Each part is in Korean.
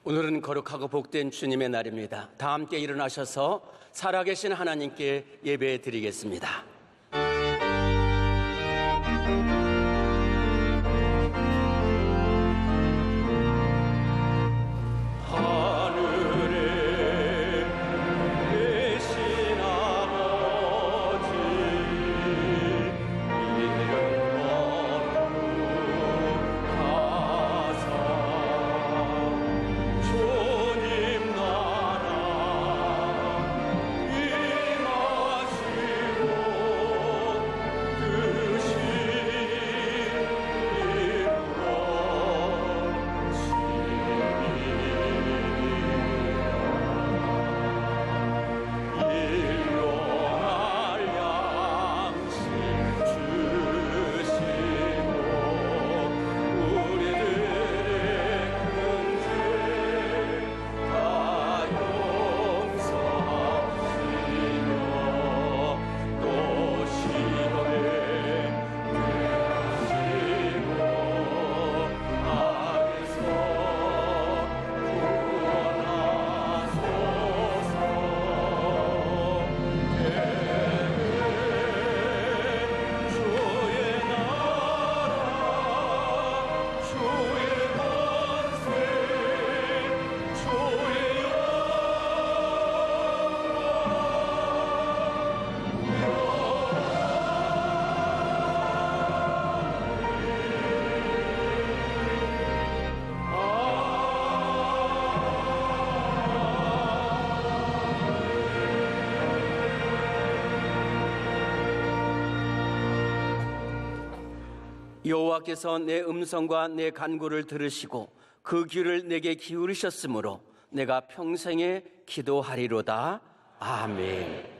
오늘은 거룩하고 복된 주님의 날입니다. 다 함께 일어나셔서 살아계신 하나님께 예배 드리겠습니다. 여호와께서 내 음성과 내 간구를 들으시고 그 귀를 내게 기울이셨으므로 내가 평생에 기도하리로다. 아멘.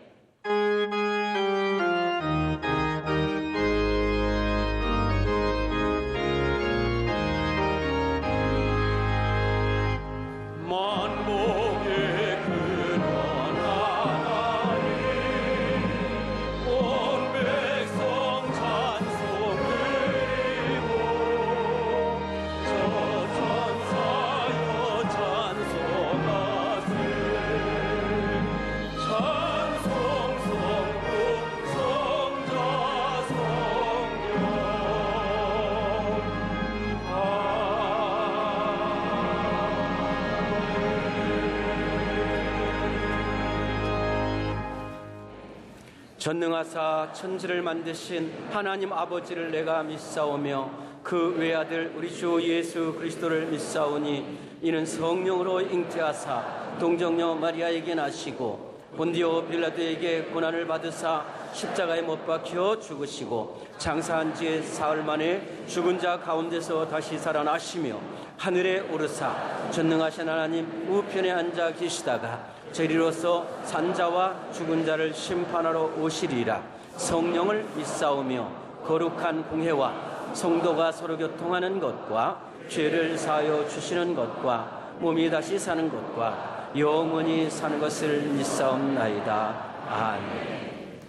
전능하사 천지를 만드신 하나님 아버지를 내가 믿사오며 그 외아들 우리 주 예수 그리스도를 믿사오니 이는 성령으로 잉태하사 동정녀 마리아에게 나시고 본디오 빌라도에게 고난을 받으사 십자가에 못 박혀 죽으시고 장사한 지 사흘 만에 죽은 자 가운데서 다시 살아나시며 하늘에 오르사 전능하신 하나님 우편에 앉아 계시다가 저리로서 산자와 죽은 자를 심판하러 오시리라. 성령을 믿사오며 거룩한 공회와 성도가 서로 교통하는 것과 죄를 사하여 주시는 것과 몸이 다시 사는 것과 영원히 사는 것을 믿사옵나이다. 아멘.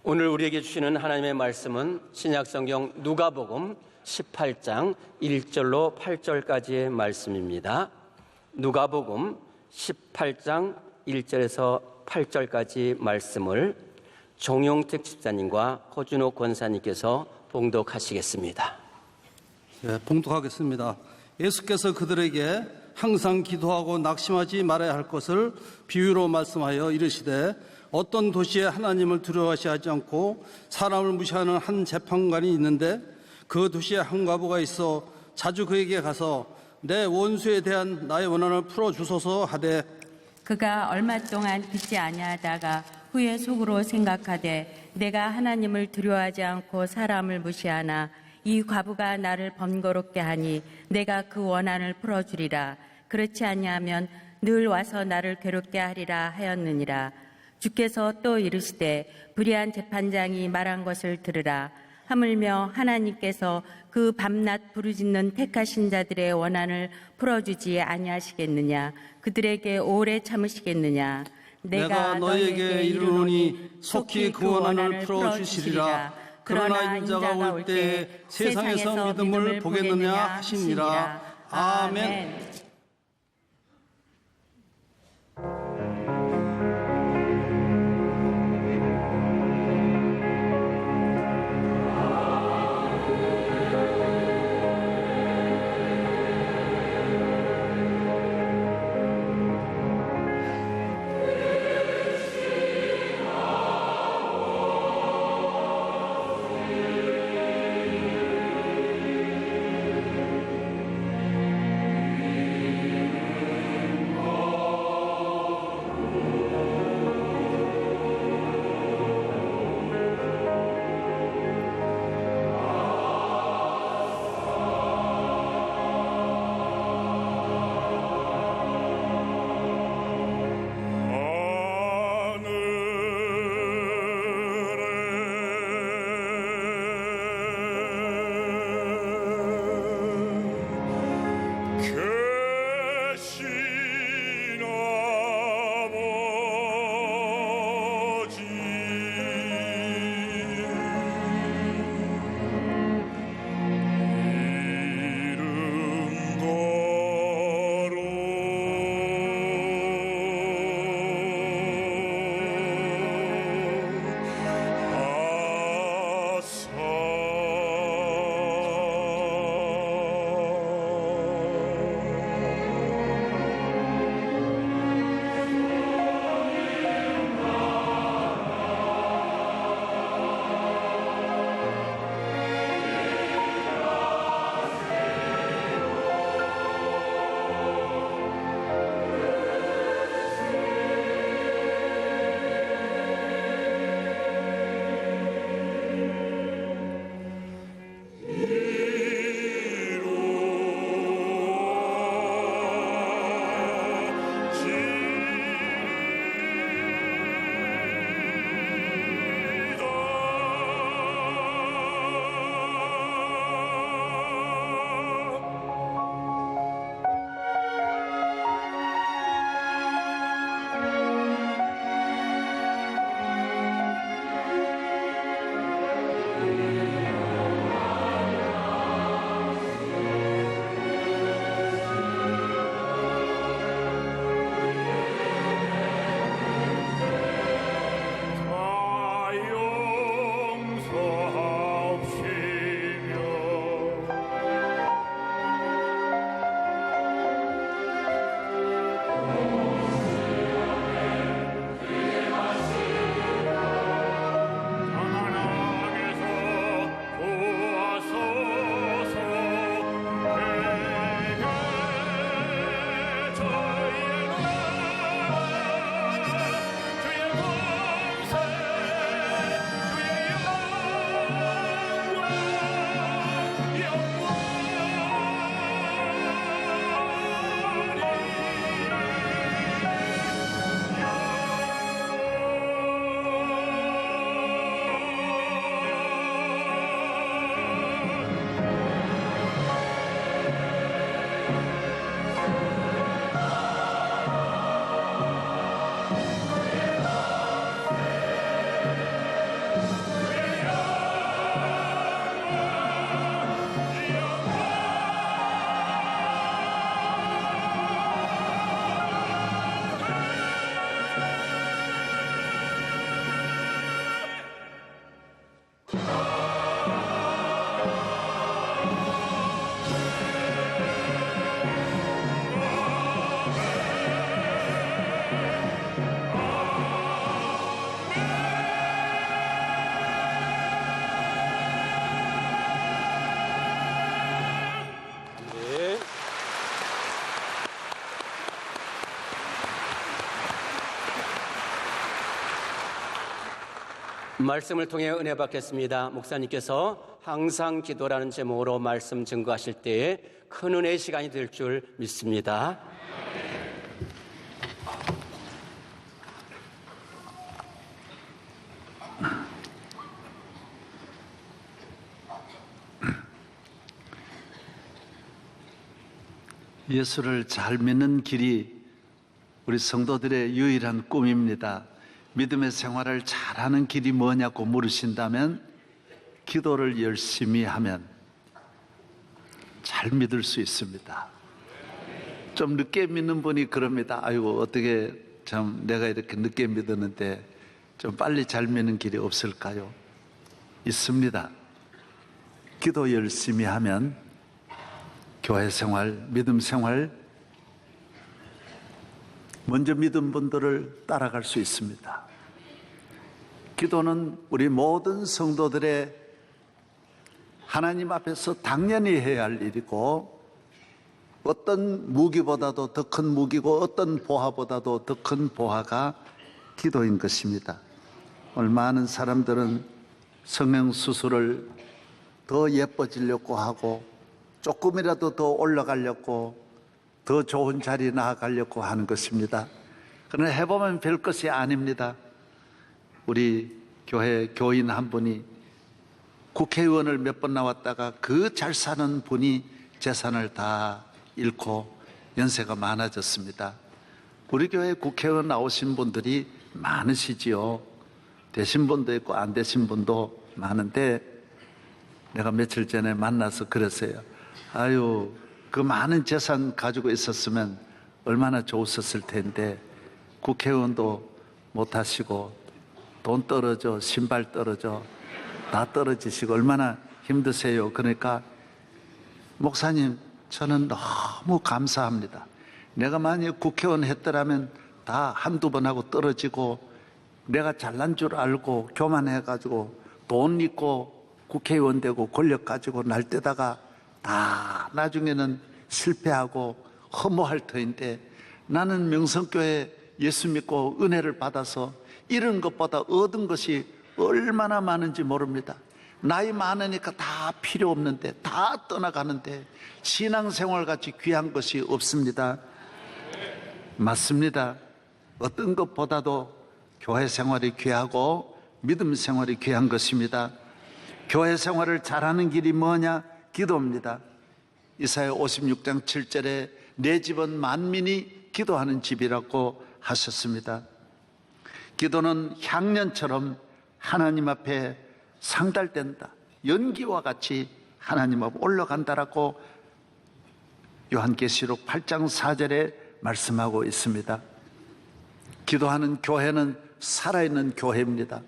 오늘 우리에게 주시는 하나님의 말씀은 신약성경 누가복음 18장 1절로 8절까지의 말씀입니다. 누가복음 18장 1절에서 8절까지 말씀을 정용택 집사님과 허준호 권사님께서 봉독하시겠습니다. 네, 봉독하겠습니다. 예수께서 그들에게 항상 기도하고 낙심하지 말아야 할 것을 비유로 말씀하여 이르시되 어떤 도시에 하나님을 두려워하지 않고 사람을 무시하는 한 재판관이 있는데 그 도시에 한 과부가 있어 자주 그에게 가서 내 원수에 대한 나의 원한을 풀어주소서 하되 그가 얼마 동안 듣지 아니하다가 후에 속으로 생각하되 내가 하나님을 두려워하지 않고 사람을 무시하나 이 과부가 나를 번거롭게 하니 내가 그 원한을 풀어주리라. 그렇지 아니하면 늘 와서 나를 괴롭게 하리라 하였느니라. 주께서 또 이르시되 불의한 재판장이 말한 것을 들으라. 하물며 하나님께서 그 밤낮 부르짖는 택하신 자들의 원한을 풀어주지 아니하시겠느냐. 그들에게 오래 참으시겠느냐. 내가 너희에게 이르노니 속히 그 원한을 풀어주시리라. 그러나 인자가 올 때 세상에서 믿음을 보겠느냐 하시니라. 아멘. 말씀을 통해 은혜 받겠습니다. 목사님께서 항상 기도라는 제목으로 말씀 증거하실 때에 큰 은혜의 시간이 될 줄 믿습니다. 예수를 잘 믿는 길이 우리 성도들의 유일한 꿈입니다. 믿음의 생활을 잘하는 길이 뭐냐고 물으신다면 기도를 열심히 하면 잘 믿을 수 있습니다. 좀 늦게 믿는 분이 그럽니다. 아이고 어떻게 참 내가 이렇게 늦게 믿었는데 좀 빨리 잘 믿는 길이 없을까요? 있습니다. 기도 열심히 하면 교회 생활, 믿음 생활 먼저 믿은 분들을 따라갈 수 있습니다. 기도는 우리 모든 성도들의 하나님 앞에서 당연히 해야 할 일이고 어떤 무기보다도 더 큰 무기고 어떤 보화보다도 더 큰 보화가 기도인 것입니다. 오늘 많은 사람들은 성형수술을 더 예뻐지려고 하고 조금이라도 더 올라가려고 더 좋은 자리에 나아가려고 하는 것입니다. 그러나 해보면 별 것이 아닙니다. 우리 교회 교인 한 분이 국회의원을 몇 번 나왔다가 그 잘 사는 분이 재산을 다 잃고 연세가 많아졌습니다. 우리 교회 국회의원 나오신 분들이 많으시지요. 되신 분도 있고 안 되신 분도 많은데 내가 며칠 전에 만나서 그랬어요. 아유, 그 많은 재산 가지고 있었으면 얼마나 좋았을 텐데 국회의원도 못 하시고 돈 떨어져, 신발 떨어져, 다 떨어지시고 얼마나 힘드세요. 그러니까 목사님, 저는 너무 감사합니다. 내가 만약 국회의원 했더라면 다 한두 번 하고 떨어지고 내가 잘난 줄 알고 교만해가지고 돈 있고 국회의원 되고 권력 가지고 날 때다가 다 나중에는 실패하고 허무할 터인데 나는 명성교회 예수 믿고 은혜를 받아서 이런 것보다 얻은 것이 얼마나 많은지 모릅니다. 나이 많으니까 다 필요 없는데, 다 떠나가는데 신앙생활 같이 귀한 것이 없습니다. 맞습니다. 어떤 것보다도 교회 생활이 귀하고 믿음 생활이 귀한 것입니다. 교회 생활을 잘하는 길이 뭐냐? 기도입니다. 이사야 56장 7절에 내 집은 만민이 기도하는 집이라고 하셨습니다. 기도는 향년처럼 하나님 앞에 상달된다. 연기와 같이 하나님 앞에 올라간다라고 요한계시록 8장 4절에 말씀하고 있습니다. 기도하는 교회는 살아있는 교회입니다.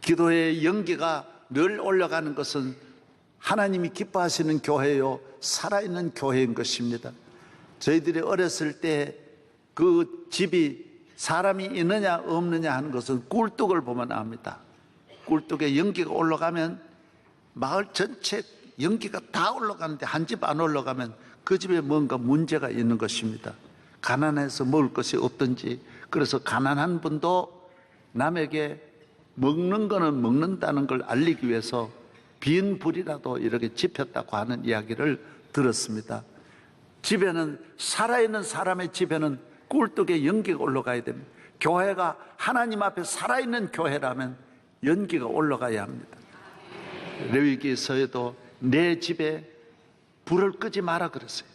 기도의 연기가 늘 올라가는 것은 하나님이 기뻐하시는 교회요, 살아있는 교회인 것입니다. 저희들이 어렸을 때 그 집이 사람이 있느냐 없느냐 하는 것은 꿀뚝을 보면 압니다. 꿀뚝에 연기가 올라가면 마을 전체 연기가 다 올라가는데 한 집 안 올라가면 그 집에 뭔가 문제가 있는 것입니다. 가난해서 먹을 것이 없든지, 그래서 가난한 분도 남에게 먹는 거는 먹는다는 걸 알리기 위해서 빈 불이라도 이렇게 지폈다고 하는 이야기를 들었습니다. 집에는, 살아있는 사람의 집에는 꿀뚝에 연기가 올라가야 됩니다. 교회가 하나님 앞에 살아있는 교회라면 연기가 올라가야 합니다. 레위기서에도 내 집에 불을 끄지 마라 그랬어요.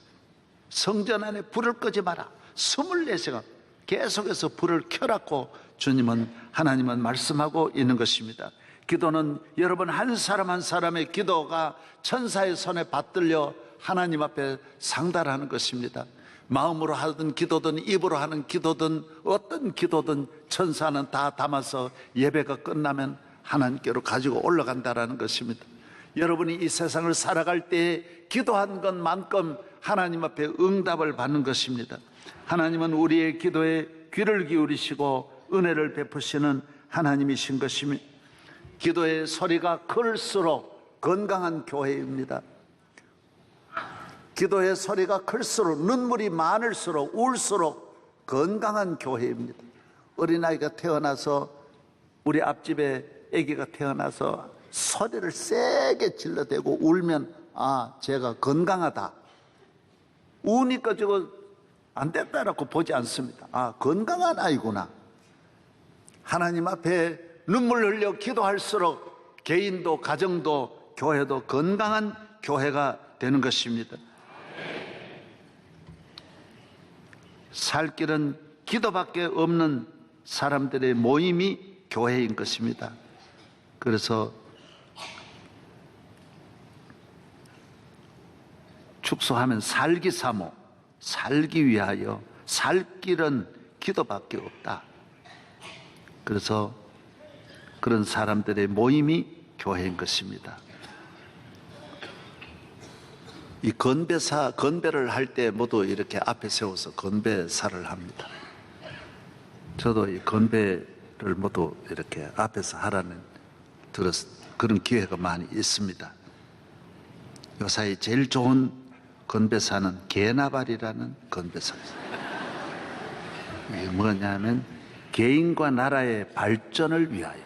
성전 안에 불을 끄지 마라. 24시간 계속해서 불을 켜라고 주님은, 하나님은 말씀하고 있는 것입니다. 기도는 여러분 한 사람 한 사람의 기도가 천사의 손에 받들려 하나님 앞에 상달하는 것입니다. 마음으로 하든 기도든 입으로 하는 기도든 어떤 기도든 천사는 다 담아서 예배가 끝나면 하나님께로 가지고 올라간다라는 것입니다. 여러분이 이 세상을 살아갈 때 기도한 것만큼 하나님 앞에 응답을 받는 것입니다. 하나님은 우리의 기도에 귀를 기울이시고 은혜를 베푸시는 하나님이신 것입니다. 기도의 소리가 클수록 건강한 교회입니다. 기도의 소리가 클수록, 눈물이 많을수록, 울수록 건강한 교회입니다. 어린아이가 태어나서, 우리 앞집에 아기가 태어나서 소리를 세게 질러대고 울면 아, 제가 건강하다. 우니까 저거 안 됐다라고 보지 않습니다. 아, 건강한 아이구나. 하나님 앞에 눈물 흘려 기도할수록 개인도 가정도 교회도 건강한 교회가 되는 것입니다. 살 길은 기도밖에 없는 사람들의 모임이 교회인 것입니다. 그래서 축소하면 살기사모, 살기 위하여, 살 길은 기도밖에 없다. 그래서 그런 사람들의 모임이 교회인 것입니다. 이 건배를 할 때 모두 이렇게 앞에 세워서 건배사를 합니다. 저도 이 건배를 모두 이렇게 앞에서 하라는 그런 기회가 많이 있습니다. 요사이 제일 좋은 건배사는 개나발이라는 건배사입니다. 이게 뭐냐면 개인과 나라의 발전을 위하여.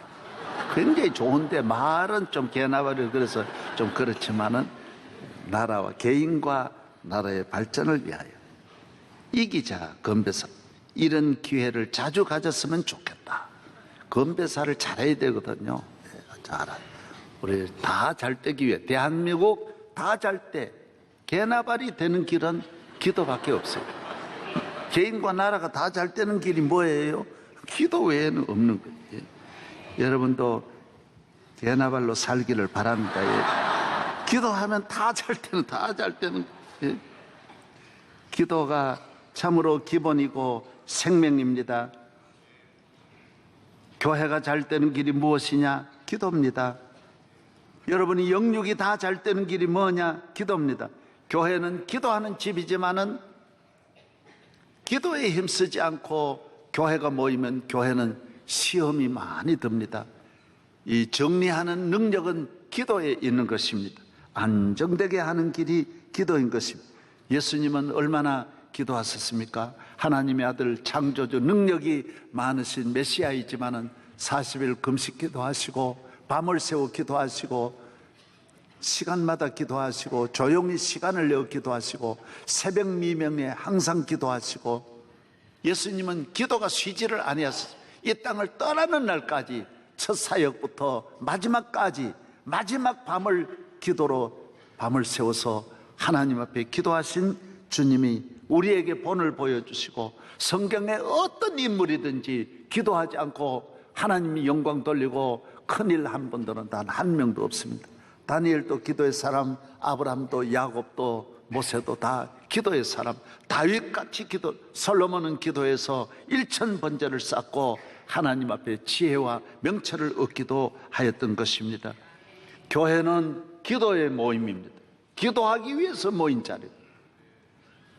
굉장히 좋은데 말은 좀 개나발이 그래서 좀 그렇지만은 나라와 개인과 나라의 발전을 위하여 이기자 건배사. 이런 기회를 자주 가졌으면 좋겠다. 건배사를 잘해야 되거든요. 우리 다 잘 되기 위해, 대한민국 다 잘 때, 개나발이 되는 길은 기도밖에 없어요. 개인과 나라가 다 잘 되는 길이 뭐예요? 기도 외에는 없는 거예요. 여러분도 개나발로 살기를 바랍니다. 예. 기도하면 다 잘 되는 예. 기도가 참으로 기본이고 생명입니다. 교회가 잘 되는 길이 무엇이냐? 기도입니다. 여러분이 영육이 다 잘 되는 길이 뭐냐? 기도입니다. 교회는 기도하는 집이지만은 기도에 힘쓰지 않고 교회가 모이면 교회는 시험이 많이 듭니다. 이 정리하는 능력은 기도에 있는 것입니다. 안정되게 하는 길이 기도인 것입니다. 예수님은 얼마나 기도하셨습니까? 하나님의 아들 창조주 능력이 많으신 메시아이지만은 40일 금식 기도하시고 밤을 새워 기도하시고 시간마다 기도하시고 조용히 시간을 내어 기도하시고 새벽 미명에 항상 기도하시고 예수님은 기도가 쉬지를 아니하셨습니다. 이 땅을 떠나는 날까지 첫 사역부터 마지막까지 마지막 밤을 기도로 밤을 세워서 하나님 앞에 기도하신 주님이 우리에게 본을 보여주시고 성경에 어떤 인물이든지 기도하지 않고 하나님이 영광 돌리고 큰일 한 분들은 단 한 명도 없습니다. 다니엘도 기도의 사람, 아브라함도 야곱도 모세도 다 기도의 사람, 다윗같이 솔로몬은 기도해서 1000번제를 쌓고 하나님 앞에 지혜와 명철을 얻기도 하였던 것입니다. 교회는 기도의 모임입니다. 기도하기 위해서 모인 자리입니다.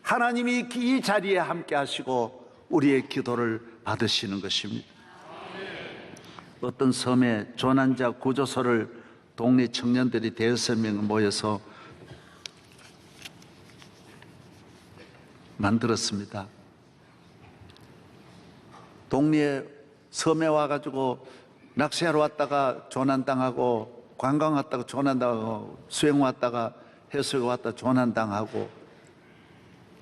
하나님이 이 자리에 함께 하시고 우리의 기도를 받으시는 것입니다. 어떤 섬에 조난자 구조소를 동네 청년들이 5명 모여서 만들었습니다. 동네 섬에 와가지고 낚시하러 왔다가 조난당하고 관광 왔다가 조난당하고 수영 왔다가 해수욕 왔다가 조난당하고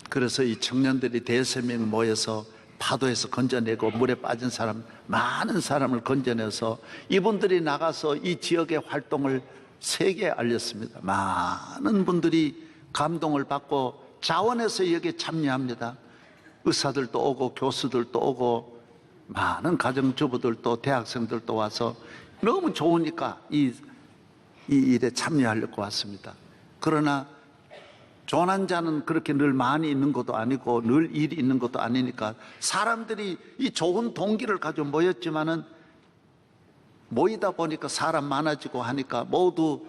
그래서 이 청년들이 5명 모여서 파도에서 건져내고 물에 빠진 사람 많은 사람을 건져내서 이분들이 나가서 이 지역의 활동을 세계에 알렸습니다. 많은 분들이 감동을 받고 자원해서 여기에 참여합니다. 의사들도 오고 교수들도 오고 많은 가정주부들도 대학생들도 와서 너무 좋으니까 이 일에 참여하려고 왔습니다. 그러나 조난자는 그렇게 늘 많이 있는 것도 아니고 늘 일이 있는 것도 아니니까 사람들이 이 좋은 동기를 가지고 모였지만은 모이다 보니까 사람 많아지고 하니까 모두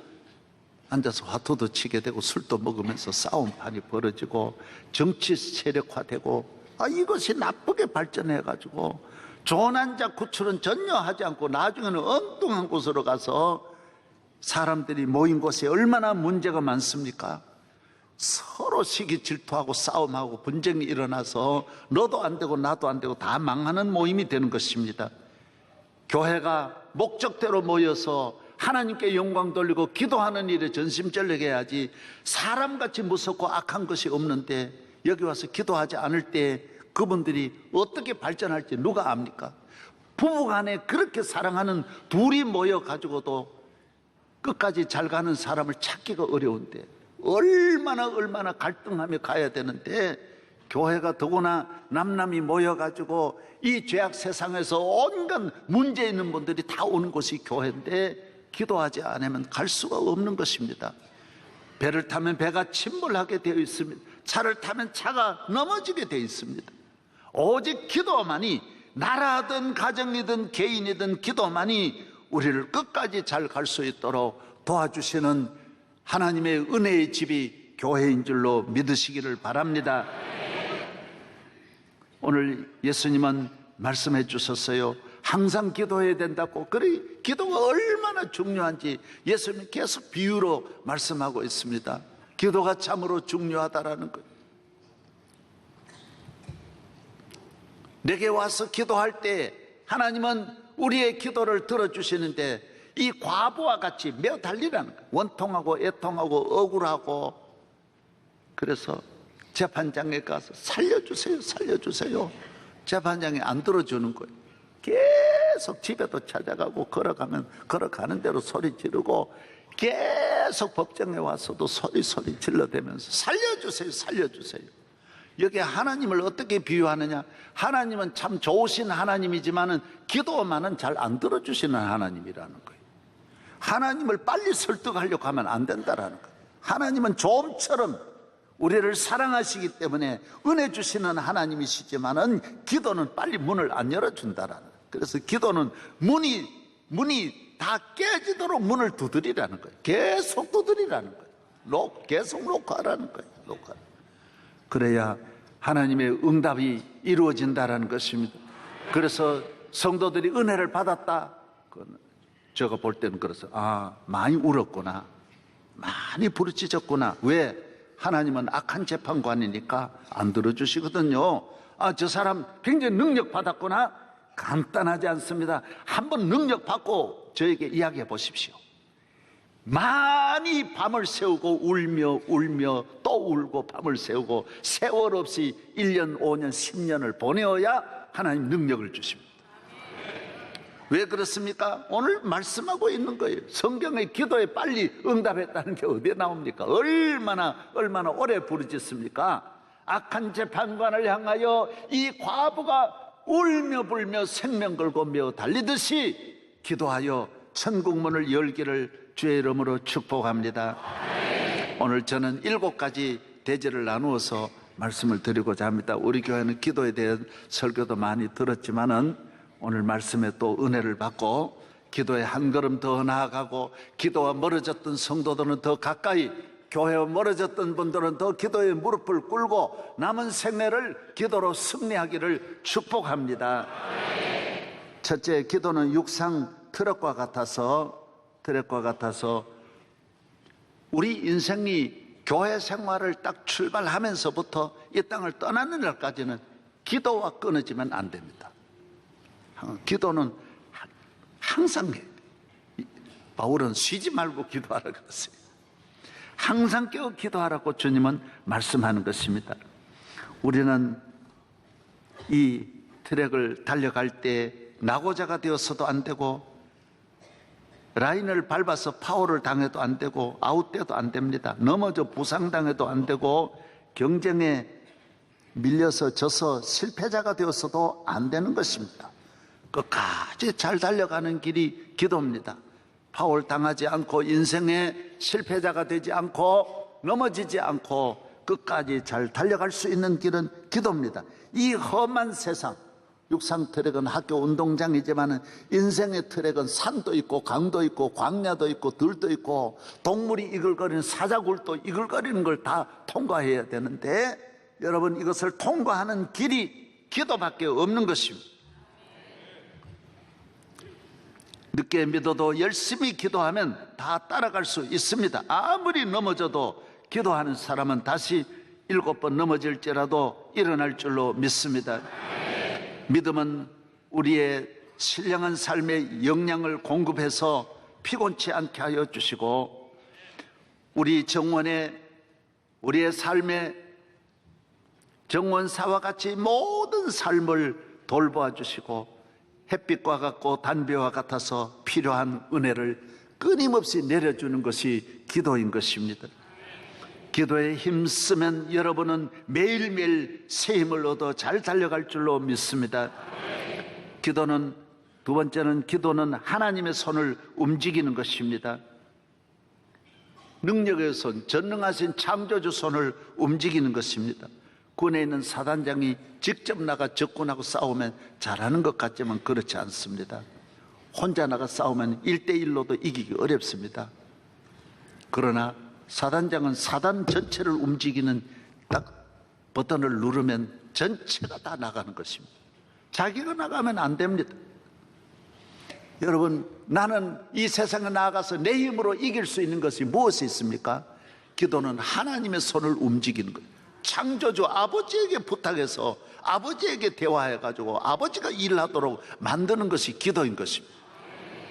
앉아서 화투도 치게 되고 술도 먹으면서 싸움판이 벌어지고 정치 세력화되고 이것이 나쁘게 발전해 가지고 조난자 구출은 전혀 하지 않고 나중에는 엉뚱한 곳으로 가서 사람들이 모인 곳에 얼마나 문제가 많습니까? 서로 시기 질투하고 싸움하고 분쟁이 일어나서 너도 안 되고 나도 안 되고 다 망하는 모임이 되는 것입니다. 교회가 목적대로 모여서 하나님께 영광 돌리고 기도하는 일에 전심전력해야지 사람같이 무섭고 악한 것이 없는데 여기 와서 기도하지 않을 때 그분들이 어떻게 발전할지 누가 압니까? 부부간에 그렇게 사랑하는 둘이 모여가지고도 끝까지 잘 가는 사람을 찾기가 어려운데 얼마나 갈등하며 가야 되는데 교회가 더구나 남남이 모여가지고 이 죄악 세상에서 온갖 문제 있는 분들이 다 오는 곳이 교회인데 기도하지 않으면 갈 수가 없는 것입니다. 배를 타면 배가 침몰하게 되어 있습니다. 차를 타면 차가 넘어지게 되어 있습니다. 오직 기도만이 나라든 가정이든 개인이든 기도만이 우리를 끝까지 잘 갈 수 있도록 도와주시는 하나님의 은혜의 집이 교회인 줄로 믿으시기를 바랍니다. 오늘 예수님은 말씀해 주셨어요. 항상 기도해야 된다고. 그래, 기도가 얼마나 중요한지 예수님이 계속 비유로 말씀하고 있습니다. 기도가 참으로 중요하다라는 것. 내게 와서 기도할 때 하나님은 우리의 기도를 들어주시는데 이 과부와 같이 매어 달리라는 거예요. 원통하고 애통하고 억울하고 그래서 재판장에 가서 살려주세요. 재판장이 안 들어주는 거예요. 계속 집에도 찾아가고 걸어가는 대로 소리 지르고 계속 법정에 와서도 소리 질러대면서 살려주세요. 여기에 하나님을 어떻게 비유하느냐? 하나님은 참 좋으신 하나님이지만은 기도만은 잘 안 들어주시는 하나님이라는 거예요. 하나님을 빨리 설득하려고 하면 안 된다라는 거예요. 하나님은 좀처럼 우리를 사랑하시기 때문에 은혜 주시는 하나님이시지만은 기도는 빨리 문을 안 열어준다라는 거예요. 그래서 기도는 문이 다 깨지도록 문을 두드리라는 거예요. 계속 두드리라는 거예요. 계속 녹화하라는 거예요. 녹화. 그래야 하나님의 응답이 이루어진다라는 것입니다. 그래서 성도들이 은혜를 받았다. 제가 볼 때는 그래서 많이 울었구나, 많이 부르짖었구나. 왜? 하나님은 악한 재판관이니까 안 들어주시거든요. 저 사람 굉장히 능력 받았구나. 간단하지 않습니다. 한번 능력 받고 저에게 이야기해 보십시오. 많이 밤을 새우고 울며 또 울고 밤을 새우고 세월 없이 1년, 5년, 10년을 보내어야 하나님 능력을 주십니다. 왜 그렇습니까? 오늘 말씀하고 있는 거예요. 성경의 기도에 빨리 응답했다는 게 어디에 나옵니까? 얼마나 오래 부르짖습니까? 악한 재판관을 향하여 이 과부가 울며 불며 생명 걸고 매어 달리듯이 기도하여 천국 문을 열기를 주의 이름으로 축복합니다. 오늘 저는 7가지 대제를 나누어서 말씀을 드리고자 합니다. 우리 교회는 기도에 대한 설교도 많이 들었지만은 오늘 말씀에 또 은혜를 받고 기도에 한 걸음 더 나아가고 기도와 멀어졌던 성도들은 더 가까이, 교회와 멀어졌던 분들은 더 기도에 무릎을 꿇고 남은 생애를 기도로 승리하기를 축복합니다. 첫째, 기도는 육상 트럭과 같아서 우리 인생이 교회 생활을 딱 출발하면서부터 이 땅을 떠나는 날까지는 기도와 끊어지면 안 됩니다. 기도는 항상 해. 바울은 쉬지 말고 기도하라고 그랬어요. 항상 깨어 기도하라고 주님은 말씀하는 것입니다. 우리는 이 트랙을 달려갈 때 낙오자가 되어서도 안 되고, 라인을 밟아서 파울을 당해도 안 되고, 아웃돼도 안 됩니다. 넘어져 부상당해도 안 되고, 경쟁에 밀려서 져서 실패자가 되어서도 안 되는 것입니다. 끝까지 잘 달려가는 길이 기도입니다. 파울 당하지 않고 인생의 실패자가 되지 않고 넘어지지 않고 끝까지 잘 달려갈 수 있는 길은 기도입니다. 이 험한 세상, 육상 트랙은 학교 운동장이지만 인생의 트랙은 산도 있고 강도 있고 광야도 있고 들도 있고 동물이 이글거리는 사자굴도 이글거리는 걸 다 통과해야 되는데, 여러분, 이것을 통과하는 길이 기도밖에 없는 것입니다. 늦게 믿어도 열심히 기도하면 다 따라갈 수 있습니다. 아무리 넘어져도 기도하는 사람은 다시 7번 넘어질지라도 일어날 줄로 믿습니다. 믿음은 우리의 신령한 삶의 영양을 공급해서 피곤치 않게 하여 주시고, 우리 정원의, 우리의 삶의 정원사와 같이 모든 삶을 돌보아 주시고, 햇빛과 같고 단비와 같아서 필요한 은혜를 끊임없이 내려주는 것이 기도인 것입니다. 기도에 힘쓰면 여러분은 매일매일 새 힘을 얻어 잘 달려갈 줄로 믿습니다. 기도는, 두 번째는 기도는 하나님의 손을 움직이는 것입니다. 능력의 손, 전능하신 창조주 손을 움직이는 것입니다. 군에 있는 사단장이 직접 나가 적군하고 싸우면 잘하는 것 같지만 그렇지 않습니다. 혼자 나가 싸우면 1대1로도 이기기 어렵습니다. 그러나 사단장은 사단 전체를 움직이는 딱 버튼을 누르면 전체가 다 나가는 것입니다. 자기가 나가면 안 됩니다. 여러분, 나는 이 세상에 나아가서 내 힘으로 이길 수 있는 것이 무엇이 있습니까? 기도는 하나님의 손을 움직이는 거예요. 창조주 아버지에게 부탁해서 아버지에게 대화해가지고 아버지가 일하도록 만드는 것이 기도인 것입니다.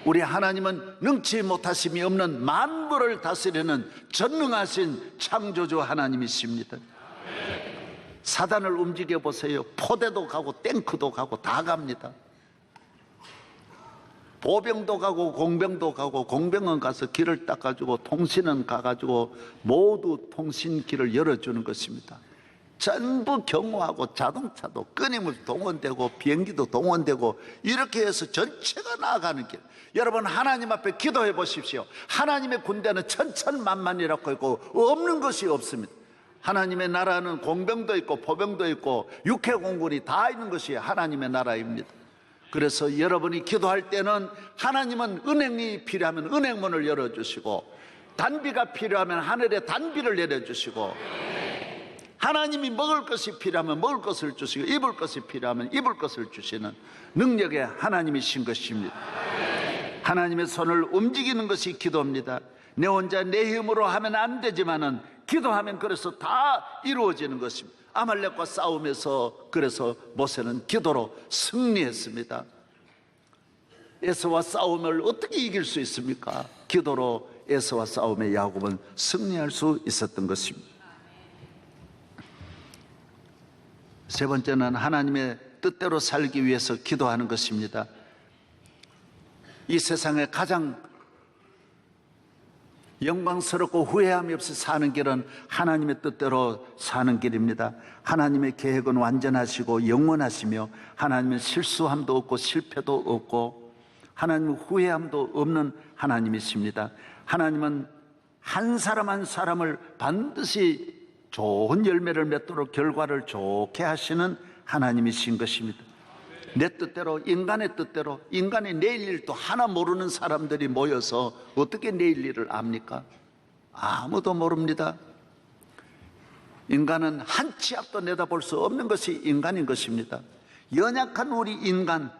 우리 하나님은 능치 못하심이 없는 만물을 다스리는 전능하신 창조주 하나님이십니다. 사단을 움직여 보세요. 포대도 가고 탱크도 가고 다 갑니다. 보병도 가고 공병도 가고, 공병은 가서 길을 닦아주고 통신은 가가지고 모두 통신길을 열어주는 것입니다. 전부 경호하고 자동차도 끊임없이 동원되고 비행기도 동원되고 이렇게 해서 전체가 나아가는 길. 여러분, 하나님 앞에 기도해 보십시오. 하나님의 군대는 천천만만이라고 했고 없는 것이 없습니다. 하나님의 나라는 공병도 있고 포병도 있고 육해공군이 다 있는 것이 하나님의 나라입니다. 그래서 여러분이 기도할 때는 하나님은 은행이 필요하면 은행문을 열어주시고, 단비가 필요하면 하늘에 단비를 내려주시고, 하나님이 먹을 것이 필요하면 먹을 것을 주시고, 입을 것이 필요하면 입을 것을 주시는 능력의 하나님이신 것입니다. 하나님의 손을 움직이는 것이 기도입니다. 내 혼자 내 힘으로 하면 안 되지만은 기도하면 그래서 다 이루어지는 것입니다. 아말렉과 싸우면서 그래서 모세는 기도로 승리했습니다. 에서와 싸움을 어떻게 이길 수 있습니까? 기도로 에서와 싸움에 야곱은 승리할 수 있었던 것입니다. 세 번째는 하나님의 뜻대로 살기 위해서 기도하는 것입니다. 이 세상에 가장 영광스럽고 후회함이 없이 사는 길은 하나님의 뜻대로 사는 길입니다. 하나님의 계획은 완전하시고 영원하시며 하나님은 실수함도 없고 실패도 없고 하나님은 후회함도 없는 하나님이십니다. 하나님은 한 사람 한 사람을 반드시 좋은 열매를 맺도록 결과를 좋게 하시는 하나님이신 것입니다. 내 뜻대로, 인간의 뜻대로, 인간의 내일 일도 하나 모르는 사람들이 모여서 어떻게 내일 일을 압니까? 아무도 모릅니다. 인간은 한 치 앞도 내다볼 수 없는 것이 인간인 것입니다. 연약한 우리 인간,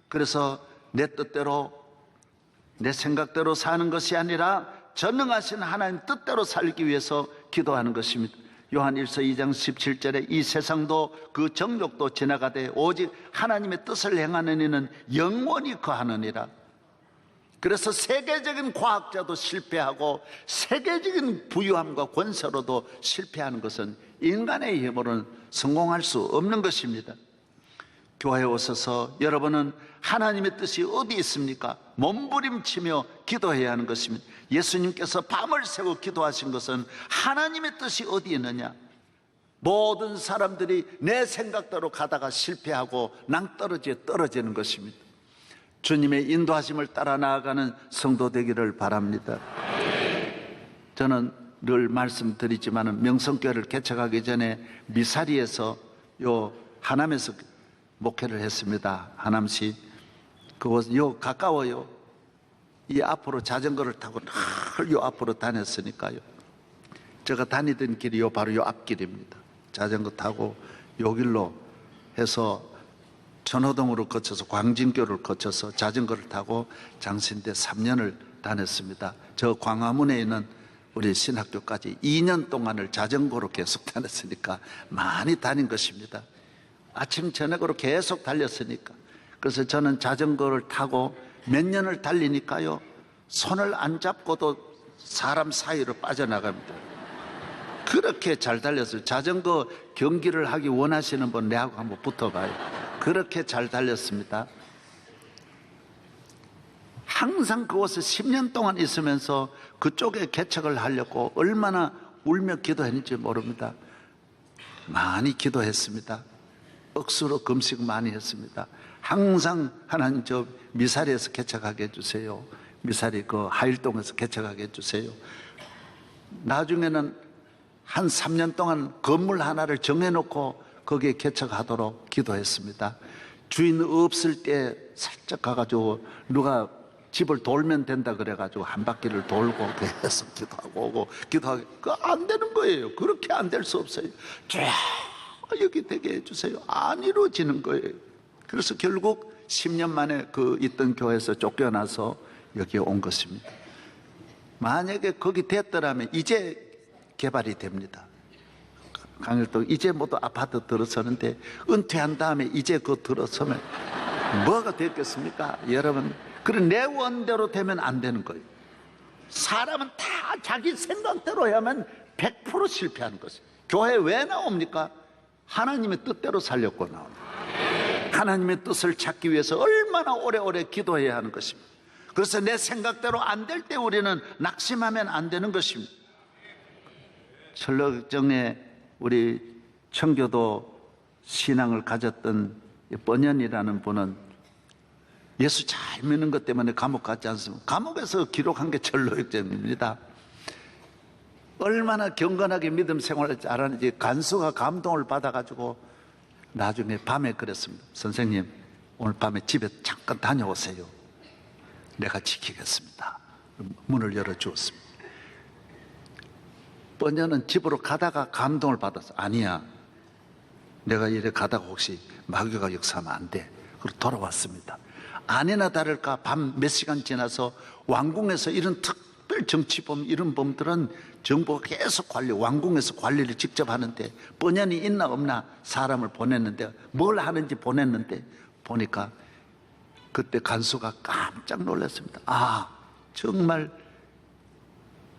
그래서 내 뜻대로 내 생각대로 사는 것이 아니라 전능하신 하나님 뜻대로 살기 위해서 기도하는 것입니다. 요한일서 2장 17절에 이 세상도 그 정욕도 지나가되 오직 하나님의 뜻을 행하는 이는 영원히 거하느니라. 그래서 세계적인 과학자도 실패하고 세계적인 부유함과 권세로도 실패하는 것은 인간의 힘으로는 성공할 수 없는 것입니다. 교회에 오셔서 여러분은 하나님의 뜻이 어디 있습니까? 몸부림치며 기도해야 하는 것입니다. 예수님께서 밤을 새고 기도하신 것은 하나님의 뜻이 어디 있느냐? 모든 사람들이 내 생각대로 가다가 실패하고 낭떠러지에 떨어지는 것입니다. 주님의 인도하심을 따라 나아가는 성도 되기를 바랍니다. 저는 늘 말씀드리지만 명성교회를 개척하기 전에 미사리에서 하남에서 목회를 했습니다. 하남시. 그곳 가까워요. 이 앞으로 자전거를 타고 늘 요 앞으로 다녔으니까요. 제가 다니던 길이 바로 요 앞길입니다. 자전거 타고 요 길로 해서 전호동으로 거쳐서 광진교를 거쳐서 자전거를 타고 장신대 3년을 다녔습니다. 저 광화문에 있는 우리 신학교까지 2년 동안을 자전거로 계속 다녔으니까 많이 다닌 것입니다. 아침 저녁으로 계속 달렸으니까. 그래서 저는 자전거를 타고 몇 년을 달리니까요, 손을 안 잡고도 사람 사이로 빠져나갑니다. 그렇게 잘 달렸어요. 자전거 경기를 하기 원하시는 분 내하고 한번 붙어봐요. 그렇게 잘 달렸습니다. 항상 그곳에 10년 동안 있으면서 그쪽에 개척을 하려고 얼마나 울며 기도했는지 모릅니다. 많이 기도했습니다. 억수로 금식 많이 했습니다. 항상 하나님 저 미사리에서 개척하게 해주세요. 미사리 그 하일동에서 개척하게 해주세요. 나중에는 한 3년 동안 건물 하나를 정해놓고 거기에 개척하도록 기도했습니다. 주인 없을 때 살짝 가가지고 누가 집을 돌면 된다 그래가지고 한 바퀴를 돌고 계속 기도하고 오고 기도하고 안 되는 거예요. 그렇게 안 될 수 없어요. 여기 되게 해주세요. 안 이루어지는 거예요. 그래서 결국 10년 만에 그 있던 교회에서 쫓겨나서 여기에 온 것입니다. 만약에 거기 됐더라면 이제 개발이 됩니다. 강일동 이제 모두 아파트 들어서는데 은퇴한 다음에 이제 그거 들어서면 뭐가 됐겠습니까? 여러분, 그런 내 원대로 되면 안 되는 거예요. 사람은 다 자기 생각대로 하면 100% 실패하는 것이에요. 교회 왜 나옵니까? 하나님의 뜻대로 살려고 나옵니다. 하나님의 뜻을 찾기 위해서 얼마나 오래오래 기도해야 하는 것입니다. 그래서 내 생각대로 안 될 때 우리는 낙심하면 안 되는 것입니다. 철로정에 우리 청교도 신앙을 가졌던 뻔연이라는 분은 예수 잘 믿는 것 때문에 감옥 갔지 않습니까? 감옥에서 기록한 게 절로역점입니다. 얼마나 경건하게 믿음 생활을 잘하는지 간수가 감동을 받아가지고 나중에 밤에 그랬습니다. 선생님, 오늘 밤에 집에 잠깐 다녀오세요. 내가 지키겠습니다. 문을 열어주었습니다. 뻔연은 집으로 가다가 감동을 받아서 아니야, 내가 이래 가다가 혹시 마귀가 역사하면 안 돼. 그리고 돌아왔습니다. 아니나 다를까 밤 몇 시간 지나서 왕궁에서 이런 특별 정치범 이런 범들은 정부가 계속 왕궁에서 관리를 직접 하는데 뻔연히 있나 없나 사람을 보냈는데 뭘 하는지 보냈는데 보니까 그때 간수가 깜짝 놀랐습니다. 아, 정말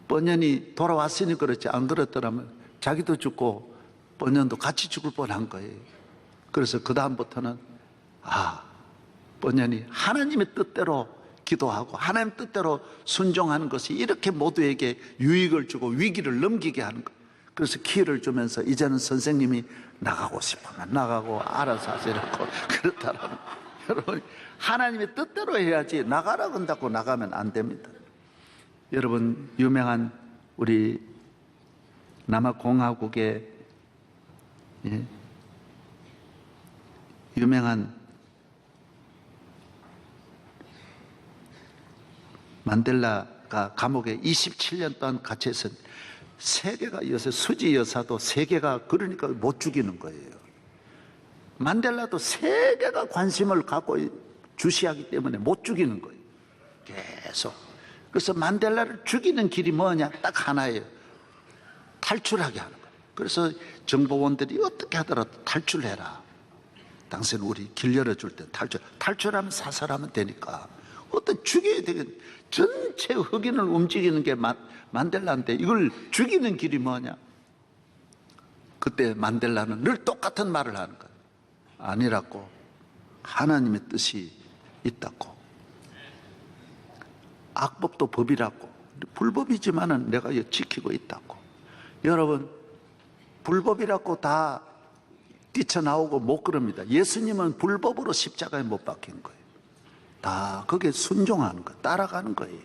뻔연히 돌아왔으니 그렇지 안 그랬더라면 자기도 죽고 뻔연도 같이 죽을 뻔한 거예요. 그래서 그 다음부터는 뻔연히 하나님의 뜻대로 기도하고 하나님 뜻대로 순종하는 것이 이렇게 모두에게 유익을 주고 위기를 넘기게 하는 것. 그래서 키를 주면서 이제는 선생님이 나가고 싶으면 나가고 알아서 하시라고 그렇다라는. 여러분, 하나님의 뜻대로 해야지 나가라고 한다고 나가면 안 됩니다. 여러분, 유명한 우리 남아공화국의 유명한 만델라가 감옥에 27년 동안 갇혀서 세계가 요새 수지 여사도 세계가 그러니까 못 죽이는 거예요. 만델라도 세계가 관심을 갖고 주시하기 때문에 못 죽이는 거예요. 계속. 그래서 만델라를 죽이는 길이 뭐냐? 딱 하나예요. 탈출하게 하는 거예요. 그래서 정보원들이 어떻게 하더라도 탈출해라. 당신 우리 길 열어줄 때 탈출하면 사살하면 되니까. 어떤 죽여야 되겠. 전체 흑인을 움직이는 게 만델라인데 이걸 죽이는 길이 뭐냐? 그때 만델라는 늘 똑같은 말을 하는 거예요. 아니라고. 하나님의 뜻이 있다고. 악법도 법이라고. 불법이지만은 내가 지키고 있다고. 여러분, 불법이라고 다 뛰쳐나오고 못 그럽니다. 예수님은 불법으로 십자가에 못 박힌 거예요. 다 거기에 순종하는 거, 따라가는 거예요.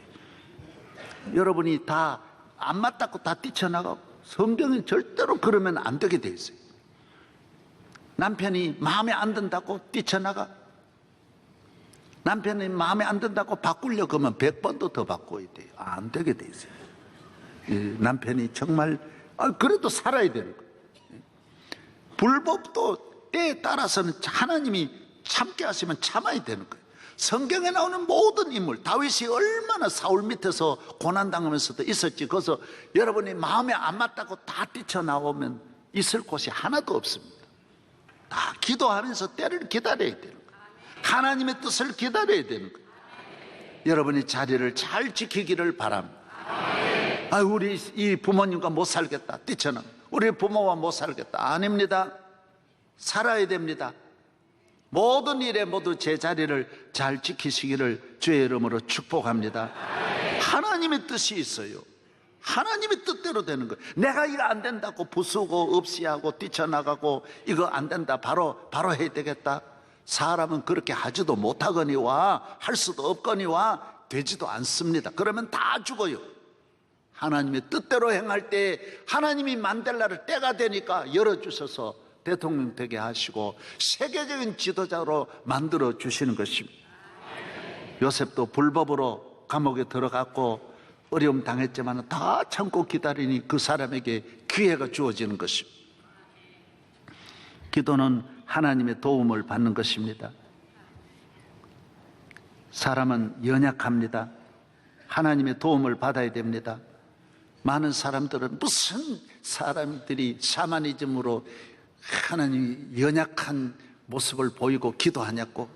여러분이 다 안 맞다고 다 뛰쳐나가고 성경이 절대로 그러면 안 되게 돼 있어요. 남편이 마음에 안 든다고 뛰쳐나가. 남편이 마음에 안 든다고 바꾸려고 하면 100번도 더 바꿔야 돼요. 안 되게 돼 있어요. 남편이 정말 그래도 살아야 되는 거예요. 불법도 때에 따라서는 하나님이 참게 하시면 참아야 되는 거예요. 성경에 나오는 모든 인물, 다윗이 얼마나 사울 밑에서 고난당하면서도 있었지. 거기서 여러분이 마음에 안 맞다고 다 뛰쳐나오면 있을 곳이 하나도 없습니다. 다 기도하면서 때를 기다려야 되는 거예요. 하나님의 뜻을 기다려야 되는 거예요. 여러분이 자리를 잘 지키기를 바랍니다. 우리 이 부모님과 못 살겠다, 뛰쳐나. 우리 부모와 못 살겠다. 아닙니다. 살아야 됩니다. 모든 일에 모두 제 자리를 잘 지키시기를 주의 이름으로 축복합니다. 하나님의 뜻이 있어요. 하나님의 뜻대로 되는 거예요. 내가 이거 안 된다고 부수고 없이하고 뛰쳐나가고 이거 안 된다 바로 해야 되겠다. 사람은 그렇게 하지도 못하거니와 할 수도 없거니와 되지도 않습니다. 그러면 다 죽어요. 하나님의 뜻대로 행할 때 하나님이 만델라를 때가 되니까 열어주셔서 대통령 되게 하시고 세계적인 지도자로 만들어 주시는 것입니다. 요셉도 불법으로 감옥에 들어갔고 어려움 당했지만 다 참고 기다리니 그 사람에게 기회가 주어지는 것입니다. 기도는 하나님의 도움을 받는 것입니다. 사람은 연약합니다. 하나님의 도움을 받아야 됩니다. 많은 사람들은 무슨 사람들이 샤머니즘으로 하나님이 연약한 모습을 보이고 기도하냐고.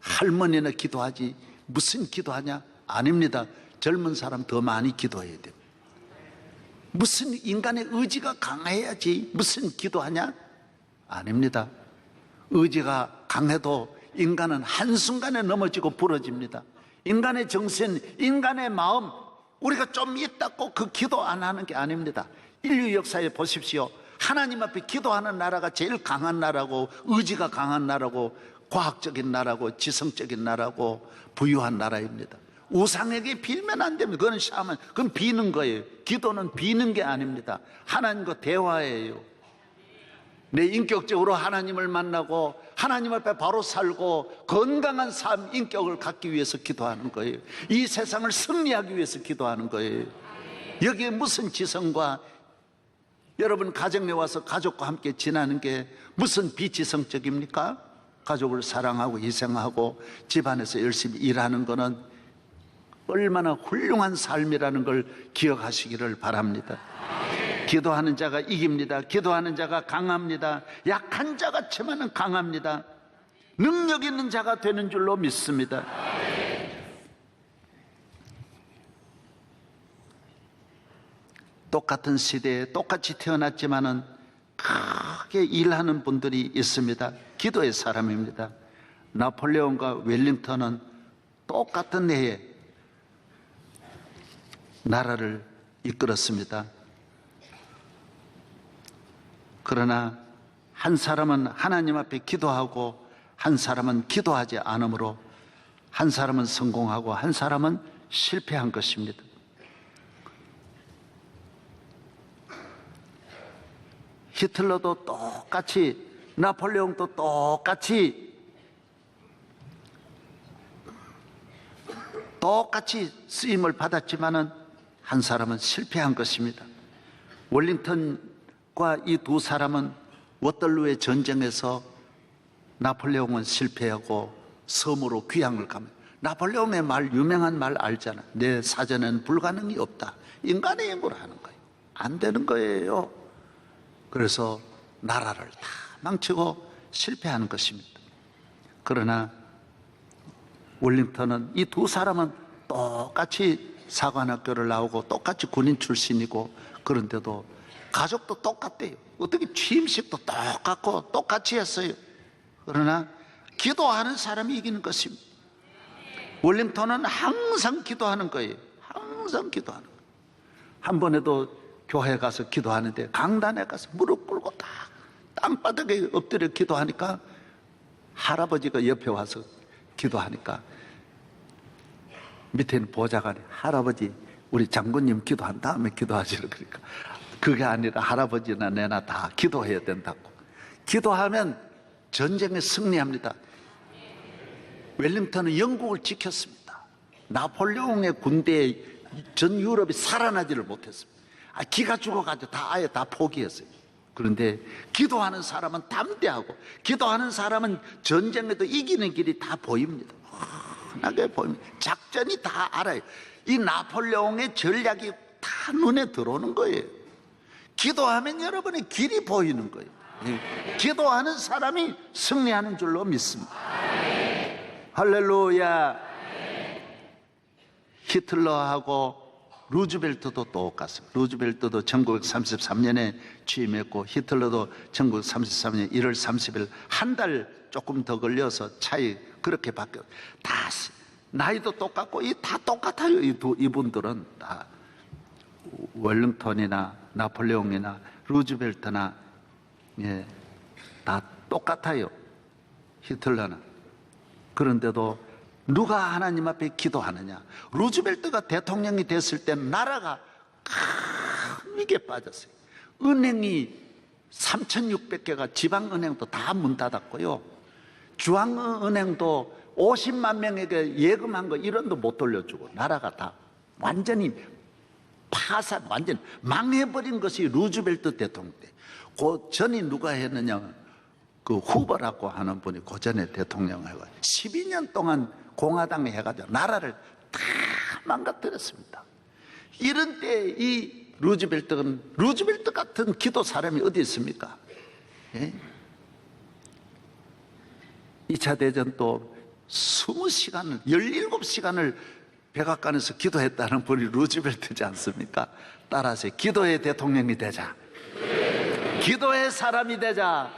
할머니나 기도하지 무슨 기도하냐? 아닙니다. 젊은 사람 더 많이 기도해야 돼요. 무슨 인간의 의지가 강해야지 무슨 기도하냐? 아닙니다. 의지가 강해도 인간은 한순간에 넘어지고 부러집니다. 인간의 정신, 인간의 마음, 우리가 좀 있다고 그 기도 안 하는 게 아닙니다. 인류 역사에 보십시오. 하나님 앞에 기도하는 나라가 제일 강한 나라고, 의지가 강한 나라고, 과학적인 나라고, 지성적인 나라고, 부유한 나라입니다. 우상에게 빌면 안 됩니다. 그건 샤만, 그건 비는 거예요. 기도는 비는 게 아닙니다. 하나님과 대화예요. 내 인격적으로 하나님을 만나고 하나님 앞에 바로 살고 건강한 삶, 인격을 갖기 위해서 기도하는 거예요. 이 세상을 승리하기 위해서 기도하는 거예요. 여기에 무슨 지성과, 여러분 가정에 와서 가족과 함께 지나는 게 무슨 비지성적입니까? 가족을 사랑하고 희생하고 집안에서 열심히 일하는 거는 얼마나 훌륭한 삶이라는 걸 기억하시기를 바랍니다. 기도하는 자가 이깁니다. 기도하는 자가 강합니다. 약한 자 같지만은 강합니다. 능력 있는 자가 되는 줄로 믿습니다. 똑같은 시대에 똑같이 태어났지만은 크게 일하는 분들이 있습니다. 기도의 사람입니다. 나폴레옹과 웰링턴은 똑같은 해에 나라를 이끌었습니다. 그러나 한 사람은 하나님 앞에 기도하고 한 사람은 기도하지 않으므로 한 사람은 성공하고 한 사람은 실패한 것입니다. 히틀러도 똑같이, 나폴레옹도 똑같이 쓰임을 받았지만은 한 사람은 실패한 것입니다. 웰링턴과 이 두 사람은 워털루의 전쟁에서 나폴레옹은 실패하고 섬으로 귀향을 갑니다. 나폴레옹의 말, 유명한 말 알잖아. 내 사전에는 불가능이 없다. 인간의 힘으로 하는 거예요. 안 되는 거예요. 그래서 나라를 다 망치고 실패하는 것입니다. 그러나 웰링턴은, 이 두 사람은 똑같이 사관학교를 나오고 똑같이 군인 출신이고, 그런데도 가족도 똑같대요. 어떻게 취임식도 똑같고 똑같이 했어요. 그러나 기도하는 사람이 이기는 것입니다. 웰링턴은 항상 기도하는 거예요. 항상 기도하는 거예요. 한 번에도 교회 가서 기도하는데 강단에 가서 무릎 꿇고 딱 땅바닥에 엎드려 기도하니까 할아버지가 옆에 와서 기도하니까 밑에는 보좌관이, 할아버지 우리 장군님 기도한 다음에 기도하시라. 그러니까 그게 아니라 할아버지나 내나 다 기도해야 된다고. 기도하면 전쟁에 승리합니다. 웰링턴은 영국을 지켰습니다. 나폴레옹의 군대에 전 유럽이 살아나지를 못했습니다. 기가 죽어가지고 아예 다 포기했어요. 그런데 기도하는 사람은 담대하고, 기도하는 사람은 전쟁에도 이기는 길이 다 보입니다. 환하게 보입니다. 작전이 다 알아요. 이 나폴레옹의 전략이 다 눈에 들어오는 거예요. 기도하면 여러분의 길이 보이는 거예요. 기도하는 사람이 승리하는 줄로 믿습니다. 할렐루야. 히틀러하고 루즈벨트도 똑같습니다. 루즈벨트도 1933년에 취임했고 히틀러도 1933년 1월 30일, 한 달 조금 더 걸려서 차이 그렇게 바뀌었어요. 다 나이도 똑같고 다 똑같아요. 이분들은 다 웰링턴이나 나폴레옹이나 루즈벨트나 다 똑같아요. 히틀러는. 그런데도 누가 하나님 앞에 기도하느냐? 루즈벨트가 대통령이 됐을 때 나라가 큰 위기에 빠졌어요. 은행이 3,600개가, 지방은행도 다 문 닫았고요. 중앙은행도 50만 명에게 예금한 거 1원도 못 돌려주고, 나라가 다 완전히 파산, 완전 망해버린 것이 루즈벨트 대통령 때. 그 전이 누가 했느냐? 그 후보라고 하는 분이 그 전에 대통령을 해가지고 12년 동안 공화당이 해가지고 나라를 다 망가뜨렸습니다. 이런 때 이 루즈벨트 같은 기도 사람이 어디 있습니까? 예? 2차 대전 또 20시간을, 17시간을 백악관에서 기도했다는 분이 루즈벨트지 않습니까? 따라서 기도의 대통령이 되자. 기도의 사람이 되자.